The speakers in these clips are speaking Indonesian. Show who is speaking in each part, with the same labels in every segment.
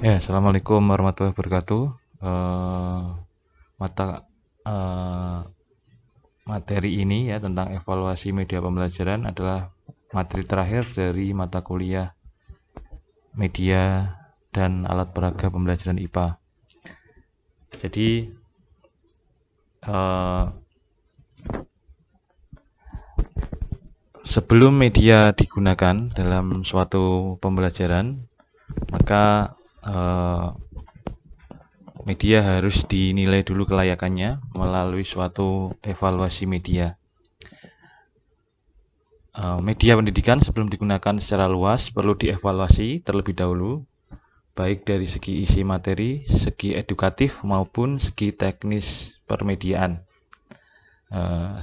Speaker 1: Assalamualaikum warahmatullahi wabarakatuh. Eh, mata eh, Materi ini ya tentang evaluasi media pembelajaran adalah materi terakhir dari mata kuliah media dan alat peraga pembelajaran IPA. Jadi eh, sebelum media digunakan dalam suatu pembelajaran, maka media harus dinilai dulu kelayakannya melalui suatu evaluasi media. Media pendidikan sebelum digunakan secara luas perlu dievaluasi terlebih dahulu, baik dari segi isi materi, segi edukatif maupun segi teknis permediaan,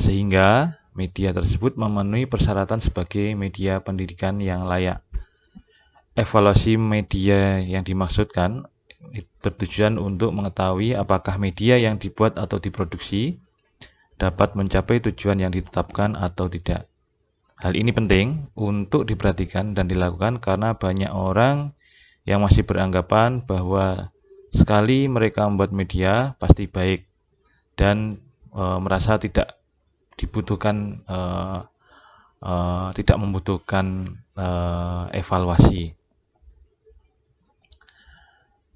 Speaker 1: sehingga media tersebut memenuhi persyaratan sebagai media pendidikan yang layak. Evaluasi media yang dimaksudkan bertujuan untuk mengetahui apakah media yang dibuat atau diproduksi dapat mencapai tujuan yang ditetapkan atau tidak. Hal ini penting untuk diperhatikan dan dilakukan karena banyak orang yang masih beranggapan bahwa sekali mereka membuat media pasti baik dan merasa tidak membutuhkan evaluasi.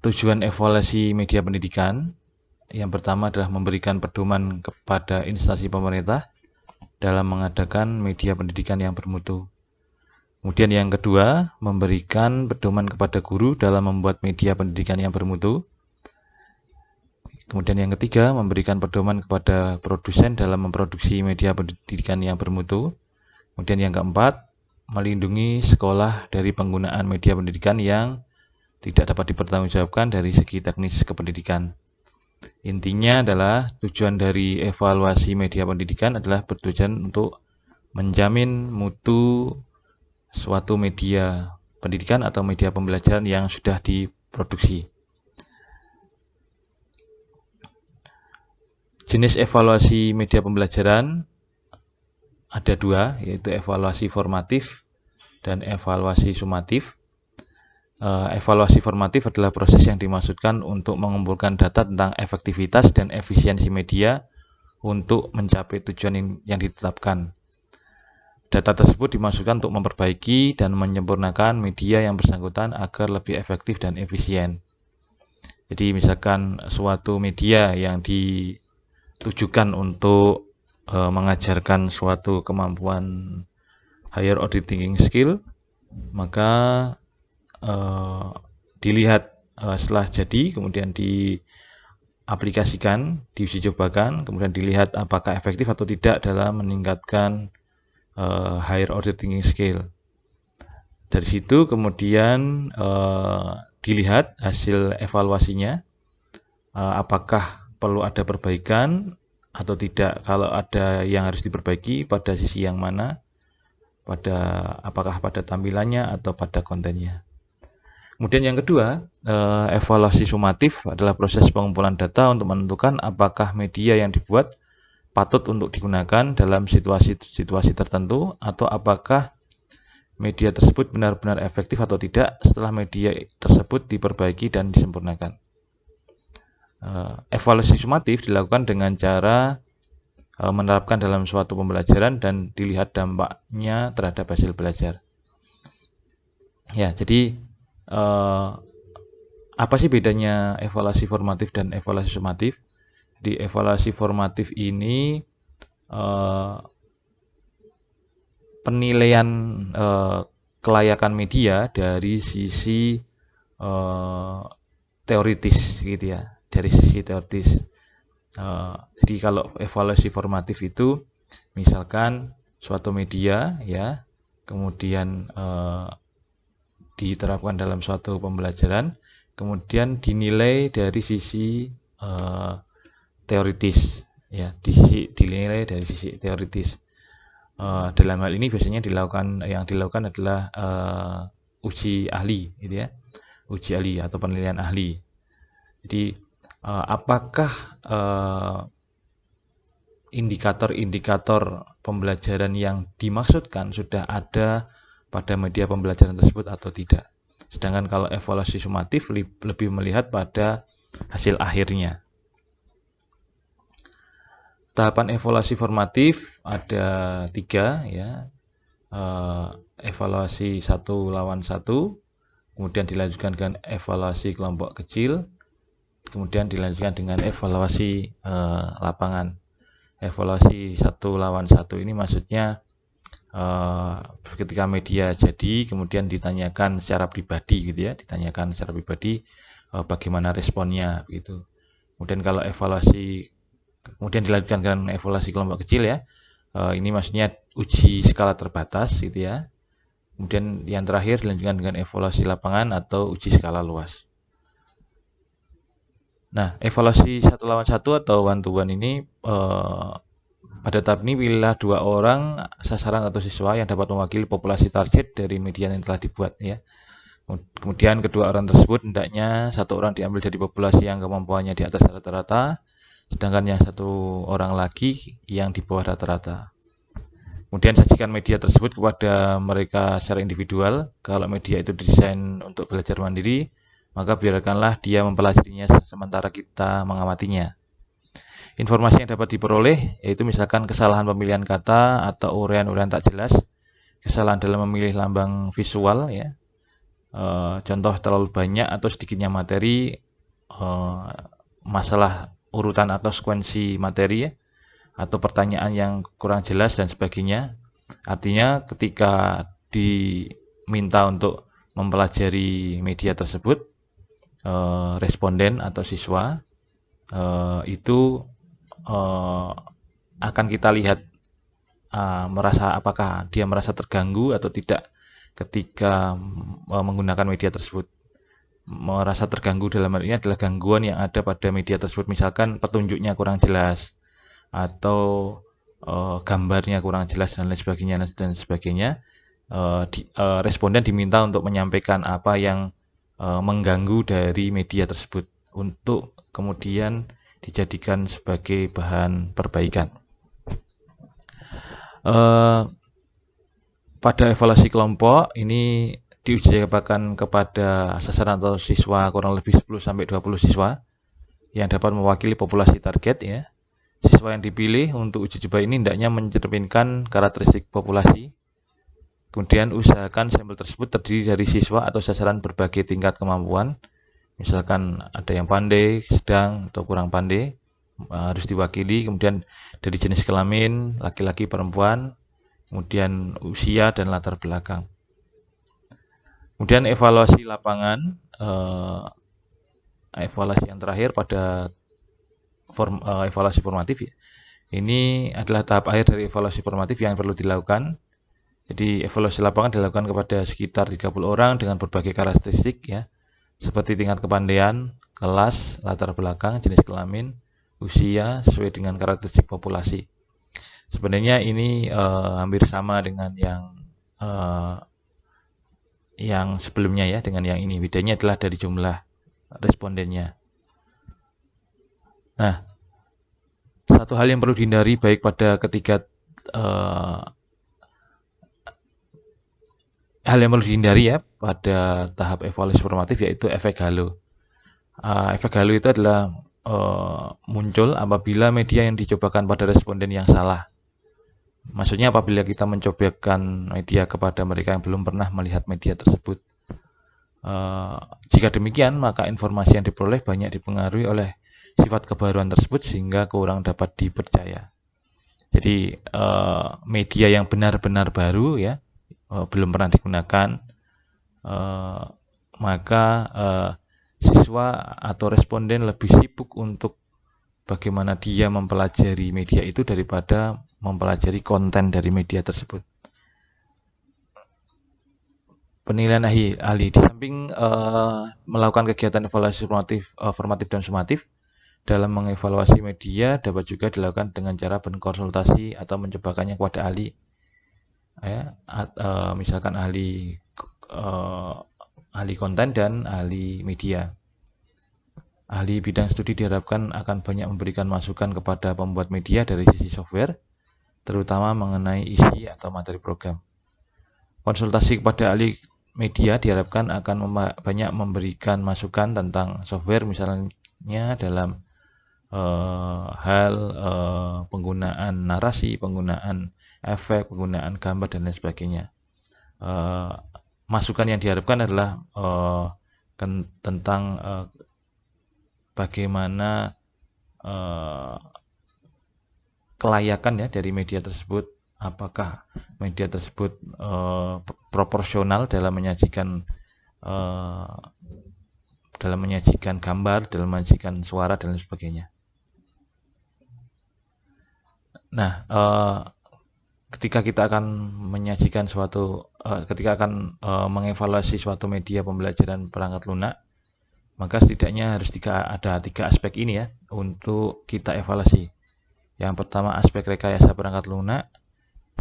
Speaker 1: Tujuan evaluasi media pendidikan yang pertama adalah memberikan pedoman kepada instansi pemerintah dalam mengadakan media pendidikan yang bermutu. Kemudian yang kedua, memberikan pedoman kepada guru dalam membuat media pendidikan yang bermutu. Kemudian yang ketiga, memberikan pedoman kepada produsen dalam memproduksi media pendidikan yang bermutu. Kemudian yang keempat, melindungi sekolah dari penggunaan media pendidikan yang tidak dapat dipertanggungjawabkan dari segi teknis kependidikan. Intinya adalah tujuan dari evaluasi media pendidikan adalah bertujuan untuk menjamin mutu suatu media pendidikan atau media pembelajaran yang sudah diproduksi. Jenis evaluasi media pembelajaran ada dua, yaitu evaluasi formatif dan evaluasi sumatif. Evaluasi formatif adalah proses yang dimaksudkan untuk mengumpulkan data tentang efektivitas dan efisiensi media untuk mencapai tujuan yang ditetapkan. Data tersebut dimaksudkan untuk memperbaiki dan menyempurnakan media yang bersangkutan agar lebih efektif dan efisien. Jadi misalkan suatu media yang ditujukan untuk mengajarkan suatu kemampuan higher order thinking skill, maka dilihat setelah jadi, kemudian diaplikasikan, diuji cobakan, kemudian dilihat apakah efektif atau tidak dalam meningkatkan higher order thinking skill. Dari situ kemudian dilihat hasil evaluasinya, apakah perlu ada perbaikan atau tidak. Kalau ada yang harus diperbaiki, pada sisi yang mana, apakah pada tampilannya atau pada kontennya. Kemudian yang kedua, evaluasi sumatif adalah proses pengumpulan data untuk menentukan apakah media yang dibuat patut untuk digunakan dalam situasi tertentu atau apakah media tersebut benar-benar efektif atau tidak setelah media tersebut diperbaiki dan disempurnakan. Evaluasi sumatif dilakukan dengan cara menerapkan dalam suatu pembelajaran dan dilihat dampaknya terhadap hasil belajar. Ya, jadi apa sih bedanya evaluasi formatif dan evaluasi sumatif? Di evaluasi formatif ini penilaian kelayakan media dari sisi teoritis gitu ya, dari sisi teoritis. Jadi kalau evaluasi formatif itu misalkan suatu media ya, kemudian diterapkan dalam suatu pembelajaran, kemudian dinilai dari sisi teoritis ya, dinilai dari sisi teoritis. Dalam hal ini biasanya yang dilakukan adalah uji ahli gitu ya, uji ahli atau penilaian ahli. Jadi apakah indikator-indikator pembelajaran yang dimaksudkan sudah ada pada media pembelajaran tersebut atau tidak. Sedangkan kalau evaluasi sumatif lebih melihat pada hasil akhirnya. Tahapan evaluasi formatif ada 3 ya. Evaluasi 1-1, kemudian dilanjutkan dengan evaluasi kelompok kecil, kemudian dilanjutkan dengan evaluasi lapangan. Evaluasi 1-1 ini maksudnya ketika media jadi kemudian ditanyakan secara pribadi gitu ya, ditanyakan secara pribadi bagaimana responnya gitu. Kemudian kalau kemudian dilanjutkan dengan evaluasi kelompok kecil ya, ini maksudnya uji skala terbatas gitu ya. Kemudian yang terakhir dilanjutkan dengan evaluasi lapangan atau uji skala luas. Nah, evaluasi 1-1 atau one to one ini pada tahap ini pilihlah 2 orang sasaran atau siswa yang dapat mewakili populasi target dari media yang telah dibuat ya. Kemudian kedua orang tersebut hendaknya 1 orang diambil dari populasi yang kemampuannya di atas rata-rata, sedangkan yang 1 orang lagi yang di bawah rata-rata. Kemudian sajikan media tersebut kepada mereka secara individual. Kalau media itu didesain untuk belajar mandiri, maka biarkanlah dia mempelajarinya sementara kita mengamatinya. Informasi yang dapat diperoleh yaitu misalkan kesalahan pemilihan kata atau uraian-uraian tak jelas, kesalahan dalam memilih lambang visual ya, contoh terlalu banyak atau sedikitnya materi, masalah urutan atau sekuensi materi ya, atau pertanyaan yang kurang jelas dan sebagainya. Artinya ketika diminta untuk mempelajari media tersebut, responden atau siswa itu akan kita lihat apakah dia merasa terganggu atau tidak ketika menggunakan media tersebut. Merasa terganggu dalam hal ini adalah gangguan yang ada pada media tersebut, misalkan petunjuknya kurang jelas atau gambarnya kurang jelas dan lain sebagainya, responden diminta untuk menyampaikan apa yang mengganggu dari media tersebut untuk kemudian dijadikan sebagai bahan perbaikan. Pada evaluasi kelompok ini diuji cobakan kepada sasaran atau siswa kurang lebih 10-20 siswa yang dapat mewakili populasi target ya. Siswa yang dipilih untuk uji coba ini hendaknya mencerminkan karakteristik populasi. Kemudian usahakan sampel tersebut terdiri dari siswa atau sasaran berbagai tingkat kemampuan. Misalkan ada yang pandai, sedang, atau kurang pandai, harus diwakili. Kemudian dari jenis kelamin, laki-laki, perempuan, kemudian usia dan latar belakang. Kemudian evaluasi lapangan, evaluasi yang terakhir pada evaluasi formatif ya. Ini adalah tahap akhir dari evaluasi formatif yang perlu dilakukan. Jadi evaluasi lapangan dilakukan kepada sekitar 30 orang dengan berbagai karakteristik ya, seperti tingkat kepandaian, kelas, latar belakang, jenis kelamin, usia sesuai dengan karakteristik populasi. Sebenarnya ini hampir sama dengan yang sebelumnya ya, dengan yang ini. Bedanya adalah dari jumlah respondennya. Nah, satu hal yang perlu dihindari baik pada hal yang perlu dihindari ya pada tahap evaluasi formatif yaitu efek halo. Efek halo itu adalah muncul apabila media yang dicobakan pada responden yang salah. Maksudnya apabila kita mencobakan media kepada mereka yang belum pernah melihat media tersebut. Jika demikian, maka informasi yang diperoleh banyak dipengaruhi oleh sifat kebaruan tersebut sehingga kurang dapat dipercaya. Jadi media yang benar-benar baru ya, belum pernah digunakan, maka siswa atau responden lebih sibuk untuk bagaimana dia mempelajari media itu daripada mempelajari konten dari media tersebut. Penilaian ahli di samping melakukan kegiatan evaluasi formatif dan sumatif, dalam mengevaluasi media dapat juga dilakukan dengan cara berkonsultasi atau mencobakannya kepada ahli ya, misalkan ahli konten dan ahli media. Ahli bidang studi diharapkan akan banyak memberikan masukan kepada pembuat media dari sisi software, terutama mengenai isi atau materi program. Konsultasi kepada ahli media diharapkan akan banyak memberikan masukan tentang software, misalnya dalam hal penggunaan narasi, penggunaan efek, penggunaan gambar, dan lain sebagainya. Masukan yang diharapkan adalah tentang bagaimana kelayakan ya dari media tersebut, apakah media tersebut proporsional dalam menyajikan gambar, dalam menyajikan suara, dan lain sebagainya. Nah, ketika kita akan menyajikan ketika akan mengevaluasi suatu media pembelajaran perangkat lunak, maka setidaknya harus ada 3 aspek ini ya untuk kita evaluasi. Yang pertama aspek rekayasa perangkat lunak,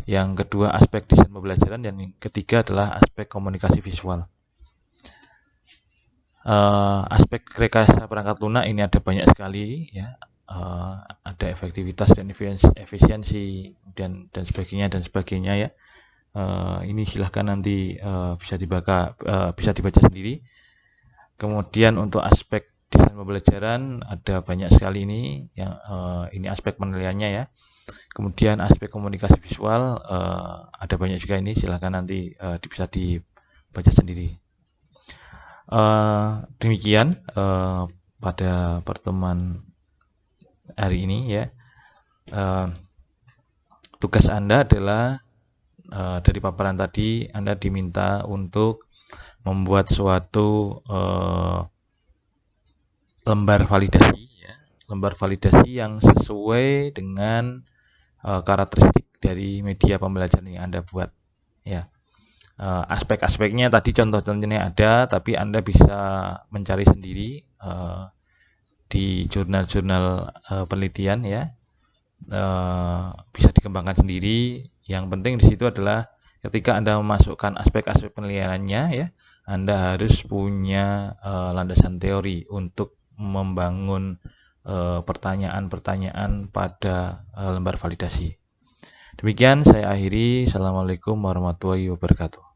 Speaker 1: yang kedua aspek desain pembelajaran, dan yang ketiga adalah aspek komunikasi visual. Aspek rekayasa perangkat lunak ini ada banyak sekali ya, ada efektivitas dan efisiensi dan sebagainya ya. Ini silahkan nanti bisa dibaca sendiri. Kemudian untuk aspek desain pembelajaran ada banyak sekali ini yang ini aspek penilaiannya ya. Kemudian aspek komunikasi visual ada banyak juga ini, silahkan nanti bisa dibaca sendiri. Demikian pada pertemuan hari ini ya. Tugas Anda adalah dari paparan tadi Anda diminta untuk membuat suatu lembar validasi yang sesuai dengan karakteristik dari media pembelajaran yang Anda buat ya. Aspek-aspeknya tadi contoh-contohnya ada, tapi Anda bisa mencari sendiri di jurnal-jurnal penelitian ya. Bisa dikembangkan sendiri. Yang penting di situ adalah ketika Anda memasukkan aspek-aspek penelitiannya ya, Anda harus punya landasan teori untuk membangun pertanyaan-pertanyaan pada lembar validasi. Demikian saya akhiri. Assalamualaikum warahmatullahi wabarakatuh.